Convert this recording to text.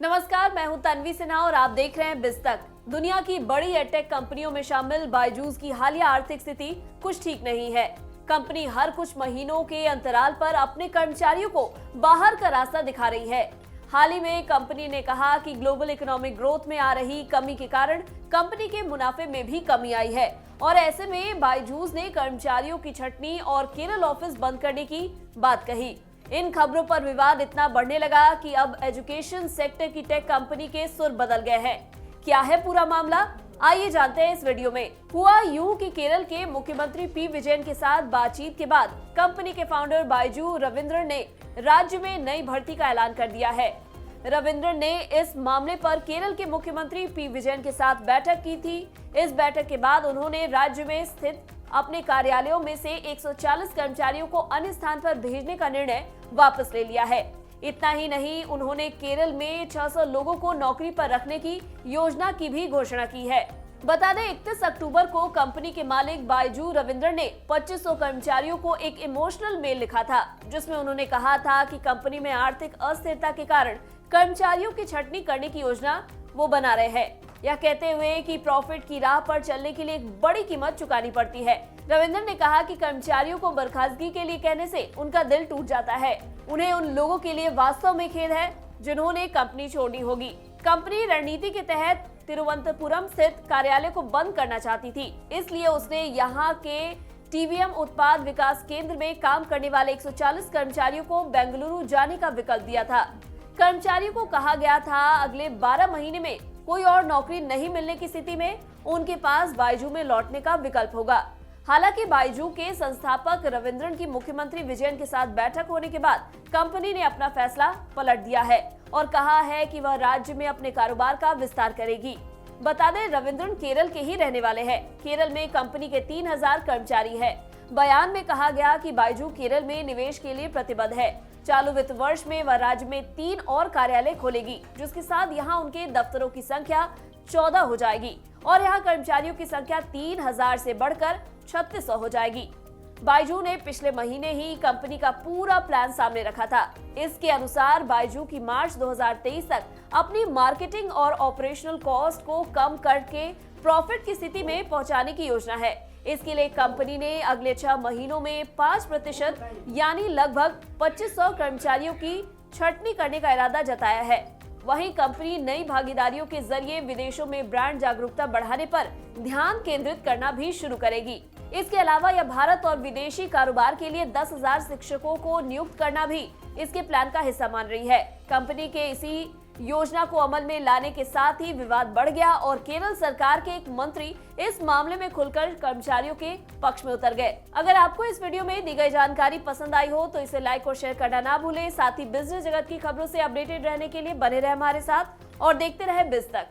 नमस्कार, मैं हूं तन्वी सिन्हा और आप देख रहे हैं बिज तक। दुनिया की बड़ी एडटेक कंपनियों में शामिल बायजूस की हालिया आर्थिक स्थिति कुछ ठीक नहीं है। कंपनी हर कुछ महीनों के अंतराल पर अपने कर्मचारियों को बाहर का रास्ता दिखा रही है। हाल ही में कंपनी ने कहा कि ग्लोबल इकोनॉमिक ग्रोथ में आ रही कमी के कारण कंपनी के मुनाफे में भी कमी आई है और ऐसे में बायजूस ने कर्मचारियों की छटनी और केरल ऑफिस बंद करने की बात कही। इन खबरों पर विवाद इतना बढ़ने लगा कि अब एजुकेशन सेक्टर की टेक कंपनी के सुर बदल गए हैं। क्या है पूरा मामला, आइए जानते हैं इस वीडियो में। हुआ यूं कि केरल के मुख्यमंत्री पी विजयन के साथ बातचीत के बाद कंपनी के फाउंडर बायजू रविंद्रन ने राज्य में नई भर्ती का ऐलान कर दिया है। रविंद्रन ने इस मामले पर केरल के मुख्यमंत्री पी विजयन के साथ बैठक की थी। इस बैठक के बाद उन्होंने राज्य में स्थित अपने कार्यालयों में से 140 कर्मचारियों को अन्य स्थान पर भेजने का निर्णय वापस ले लिया है। इतना ही नहीं, उन्होंने केरल में 600 लोगों को नौकरी पर रखने की योजना की भी घोषणा की है। बता दें, 31 अक्टूबर को कंपनी के मालिक बायजू रविंद्रन ने 2500 कर्मचारियों को एक इमोशनल मेल लिखा था, जिसमें उन्होंने कहा था कि कंपनी में आर्थिक अस्थिरता के कारण कर्मचारियों की छटनी करने की योजना वो बना रहे हैं। यह कहते हुए कि प्रॉफिट की राह पर चलने के लिए एक बड़ी कीमत चुकानी पड़ती है। रविंद्रन ने कहा कि कर्मचारियों को बर्खास्तगी के लिए कहने से उनका दिल टूट जाता है। उन्हें उन लोगों के लिए वास्तव में खेद है जिन्होंने कंपनी छोड़नी होगी। कंपनी रणनीति के तहत तिरुवनंतपुरम स्थित कार्यालय को बंद करना चाहती थी, इसलिए उसने यहाँ के टीवीएम उत्पाद विकास केंद्र में काम करने वाले 140 कर्मचारियों को बेंगलुरु जाने का विकल्प दिया था। कर्मचारियों को कहा गया था अगले 12 महीने में कोई और नौकरी नहीं मिलने की स्थिति में उनके पास बायजू में लौटने का विकल्प होगा। हालांकि बायजू के संस्थापक रविंद्रन की मुख्यमंत्री विजयन के साथ बैठक होने के बाद कंपनी ने अपना फैसला पलट दिया है और कहा है कि वह राज्य में अपने कारोबार का विस्तार करेगी। बता दें, रविंद्रन केरल के ही रहने वाले हैं। केरल में कंपनी के 3000 कर्मचारी है। बयान में कहा गया कि बायजू केरल में निवेश के लिए प्रतिबद्ध है। चालू वित्त वर्ष में वह राज्य में 3 और कार्यालय खोलेगी, जिसके साथ यहां उनके दफ्तरों की संख्या 14 हो जाएगी और यहां कर्मचारियों की संख्या 3000 से बढ़कर 3600 हो जाएगी। बायजू ने पिछले महीने ही कंपनी का पूरा प्लान सामने रखा था। इसके अनुसार बायजू की मार्च 2023 तक अपनी मार्केटिंग और ऑपरेशनल कॉस्ट को कम करके प्रॉफिट की स्थिति में पहुंचाने की योजना है। इसके लिए कंपनी ने अगले 6 महीनों में 5% यानी लगभग 2500 कर्मचारियों की छटनी करने का इरादा जताया है। वहीं कंपनी नई भागीदारियों के जरिए विदेशों में ब्रांड जागरूकता बढ़ाने पर ध्यान केंद्रित करना भी शुरू करेगी। इसके अलावा यह भारत और विदेशी कारोबार के लिए 10,000 शिक्षकों को नियुक्त करना भी इसके प्लान का हिस्सा मान रही है। कंपनी के इसी योजना को अमल में लाने के साथ ही विवाद बढ़ गया और केरल सरकार के एक मंत्री इस मामले में खुलकर कर्मचारियों के पक्ष में उतर गए। अगर आपको इस वीडियो में दी गई जानकारी पसंद आई हो तो इसे लाइक और शेयर करना ना भूलें। साथ ही बिजनेस जगत की खबरों से अपडेटेड रहने के लिए बने रहे हमारे साथ और देखते रहे बिज तक।